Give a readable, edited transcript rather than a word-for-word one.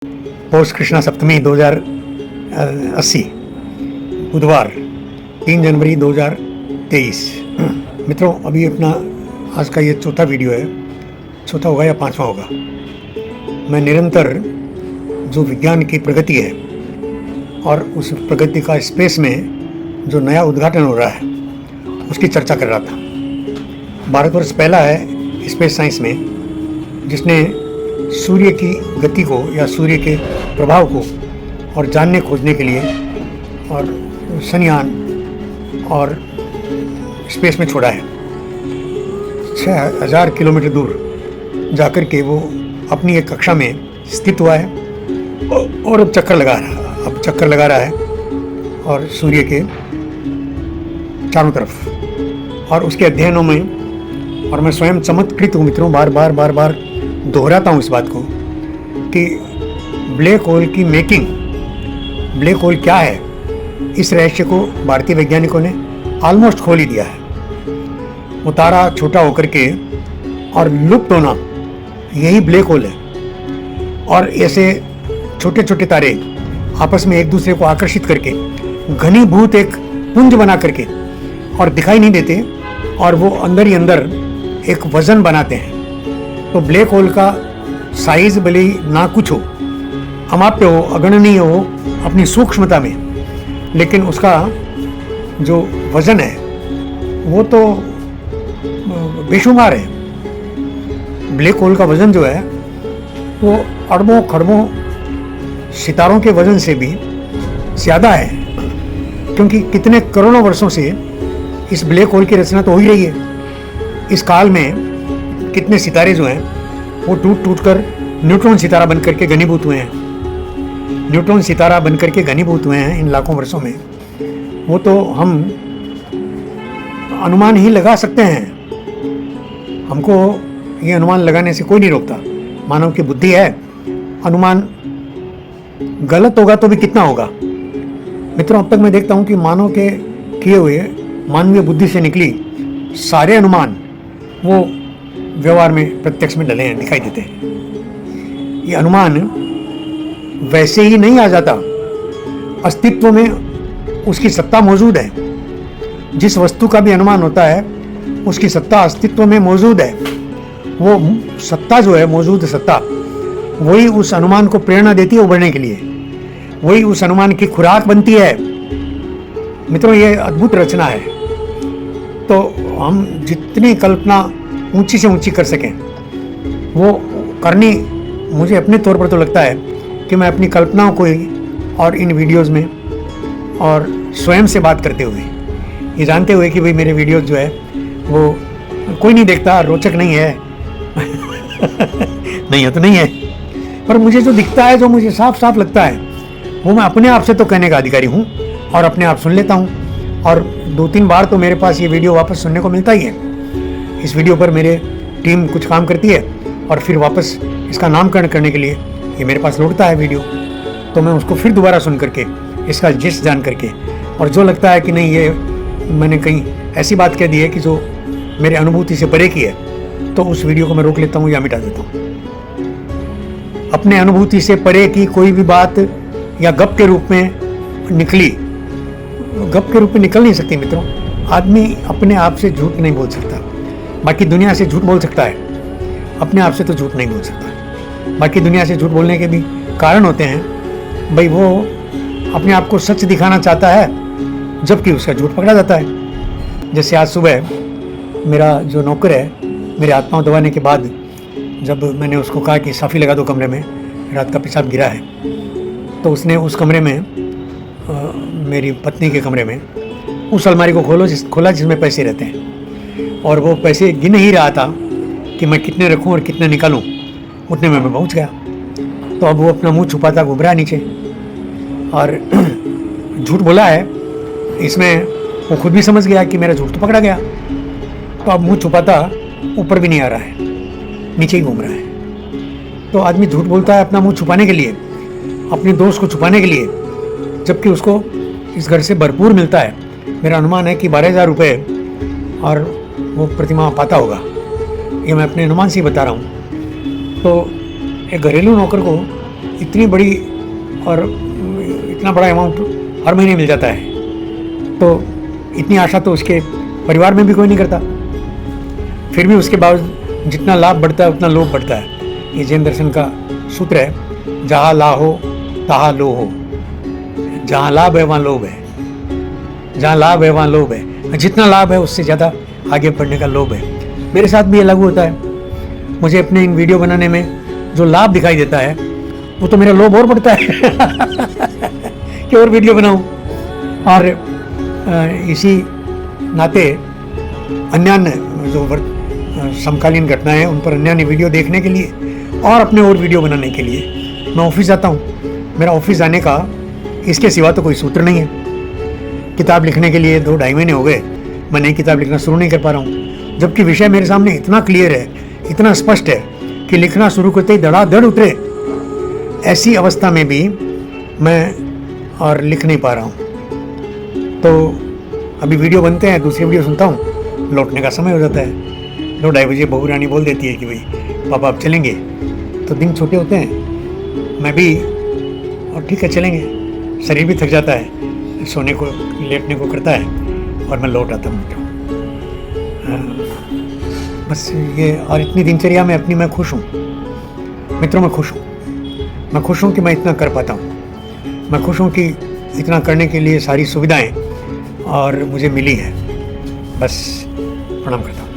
पौष कृष्णा सप्तमी 2080 बुधवार 3 जनवरी 2023। मित्रों, अभी अपना आज का ये चौथा वीडियो है। चौथा होगा या पांचवा होगा। मैं निरंतर जो विज्ञान की प्रगति है और उस प्रगति का स्पेस में जो नया उद्घाटन हो रहा है उसकी चर्चा कर रहा था। भारतवर्ष पहला है स्पेस साइंस में जिसने सूर्य की गति को या सूर्य के प्रभाव को और जानने खोजने के लिए और शनियान और स्पेस में छोड़ा है। 6000 किलोमीटर दूर जाकर के वो अपनी एक कक्षा में स्थित हुआ है और अब चक्कर लगा रहा है और सूर्य के चारों तरफ और उसके अध्ययनों में। और मैं स्वयं चमत्कृत हूँ मित्रों, बार बार दोहराता हूँ इस बात को कि ब्लैक होल की मेकिंग, ब्लैक होल क्या है, इस रहस्य को भारतीय वैज्ञानिकों ने ऑलमोस्ट खोल ही दिया है। वो तारा छोटा होकर के और लुप्त होना, यही ब्लैक होल है। और ऐसे छोटे छोटे तारे आपस में एक दूसरे को आकर्षित करके घनीभूत एक पुंज बना करके और दिखाई नहीं देते और वो अंदर ही अंदर एक वजन बनाते हैं। तो ब्लैक होल का साइज भले ही ना कुछ हो, अमाप्य हो, अगणनीय हो अपनी सूक्ष्मता में, लेकिन उसका जो वजन है वो तो बेशुमार है। ब्लैक होल का वजन जो है वो अरबों खरबों सितारों के वजन से भी ज़्यादा है, क्योंकि कितने करोड़ों वर्षों से इस ब्लैक होल की रचना तो हो ही रही है। इस काल में कितने सितारे जो हैं वो टूट कर न्यूट्रॉन सितारा बनकर के घनीभूत हुए हैं। न्यूट्रॉन सितारा बनकर के घनीभूत हुए हैं इन लाखों वर्षों में। वो तो हम अनुमान ही लगा सकते हैं। हमको ये अनुमान लगाने से कोई नहीं रोकता। मानव की बुद्धि है, अनुमान गलत होगा तो भी कितना होगा। मित्रों, अब तक मैं देखता हूँ कि मानव के किए हुए मानवीय बुद्धि से निकली सारे अनुमान वो व्यवहार में प्रत्यक्ष में डले हैं, दिखाई देते हैं। ये अनुमान वैसे ही नहीं आ जाता, अस्तित्व में उसकी सत्ता मौजूद है। जिस वस्तु का भी अनुमान होता है उसकी सत्ता अस्तित्व में मौजूद है। वो सत्ता जो है, मौजूद सत्ता, वही उस अनुमान को प्रेरणा देती है उभरने के लिए, वही उस अनुमान की खुराक बनती है। मित्रों, ये अद्भुत रचना है। तो हम जितनी कल्पना ऊंची से ऊंची कर सकें वो करनी, मुझे अपने तौर पर तो लगता है कि मैं अपनी कल्पनाओं को ही और इन वीडियोस में और स्वयं से बात करते हुए, ये जानते हुए कि भाई मेरे वीडियोस जो है वो कोई नहीं देखता, रोचक नहीं है नहीं है तो नहीं है, पर मुझे जो दिखता है, जो मुझे साफ साफ लगता है, वो मैं अपने आप से तो कहने का अधिकारी हूँ और अपने आप सुन लेता हूँ। और 2-3 बार तो मेरे पास ये वीडियो वापस सुनने को मिलता ही है। इस वीडियो पर मेरे टीम कुछ काम करती है और फिर वापस इसका नामकरण करने के लिए ये मेरे पास लौटता है वीडियो। तो मैं उसको फिर दोबारा सुन करके, इसका जिस जान करके, और जो लगता है कि नहीं ये मैंने कहीं ऐसी बात कह दी है कि जो मेरे अनुभूति से परे की है, तो उस वीडियो को मैं रोक लेता हूँ या मिटा देता हूँ। अपने अनुभूति से परे की कोई भी बात या गप के रूप में निकली, गप के रूप में निकल नहीं सकती मित्रों। आदमी अपने आप से झूठ नहीं बोल सकता, बाकी दुनिया से झूठ बोल सकता है, अपने आप से तो झूठ नहीं बोल सकता। बाकी दुनिया से झूठ बोलने के भी कारण होते हैं। भाई वो अपने आप को सच दिखाना चाहता है जबकि उसका झूठ पकड़ा जाता है। जैसे आज सुबह मेरा जो नौकर है, मेरे आत्मा दबाने के बाद जब मैंने उसको कहा कि साफ़ी लगा दो कमरे में, रात का पेशाब गिरा है, तो उसने उस कमरे में, मेरी पत्नी के कमरे में, उस अलमारी को खोला जिसमें पैसे रहते हैं, और वो पैसे गिन ही रहा था कि मैं कितने रखूं और कितने निकालूं। उतने में मैं पहुंच गया। तो अब वो अपना मुंह छुपाता घूम रहा है नीचे और झूठ बोला है। इसमें वो खुद भी समझ गया कि मेरा झूठ तो पकड़ा गया, तो अब मुंह छुपाता ऊपर भी नहीं आ रहा है, नीचे ही घूम रहा है। तो आदमी झूठ बोलता है अपना मुंह छुपाने के लिए, अपने दोस्त को छुपाने के लिए, जबकि उसको इस घर से भरपूर मिलता है। मेरा अनुमान है कि 12,000 रुपये और वो प्रतिमा पाता होगा। ये मैं अपने अनुमान से ही बता रहा हूँ। तो एक घरेलू नौकर को इतनी बड़ी और इतना बड़ा अमाउंट हर महीने मिल जाता है, तो इतनी आशा तो उसके परिवार में भी कोई नहीं करता। फिर भी उसके बावजूद जितना लाभ बढ़ता है उतना लोभ बढ़ता है। ये जैन दर्शन का सूत्र है, जहाँ ला हो तहाँ लो हो। जहाँ लाभ है वहाँ लोभ है, जहाँ लाभ है वहाँ लोभ है। जितना लाभ है उससे ज़्यादा आगे बढ़ने का लोभ है। मेरे साथ भी ये लागू होता है। मुझे अपने इन वीडियो बनाने में जो लाभ दिखाई देता है वो तो मेरा लोभ और बढ़ता है कि और वीडियो बनाऊं। और इसी नाते अन्य जो समकालीन घटनाएं हैं उन पर अन्य वीडियो देखने के लिए और अपने और वीडियो बनाने के लिए मैं ऑफिस जाता हूँ। मेरा ऑफिस जाने का इसके सिवा तो कोई सूत्र नहीं है। किताब लिखने के लिए 2-2.5 महीने हो गए, मैं नई किताब लिखना शुरू नहीं कर पा रहा हूँ, जबकि विषय मेरे सामने इतना क्लियर है, इतना स्पष्ट है कि लिखना शुरू करते ही धड़ाधड़ उतरे। ऐसी अवस्था में भी मैं और लिख नहीं पा रहा हूँ। तो अभी वीडियो बनते हैं, दूसरी वीडियो सुनता हूँ, लौटने का समय हो जाता है। 2-2.5 बजे बहू रानी बोल देती है कि भाई पापा अब चलेंगे। तो दिन छोटे होते हैं, मैं भी और ठीक है चलेंगे। शरीर भी थक जाता है, सोने को लेटने को करता है और मैं लौट आता हूँ। बस ये, और इतनी दिनचर्या में अपनी मैं खुश हूँ मित्रों, मैं खुश हूँ। मैं खुश हूँ कि मैं इतना कर पाता हूँ। मैं खुश हूँ कि इतना करने के लिए सारी सुविधाएं और मुझे मिली है। बस प्रणाम करता हूँ।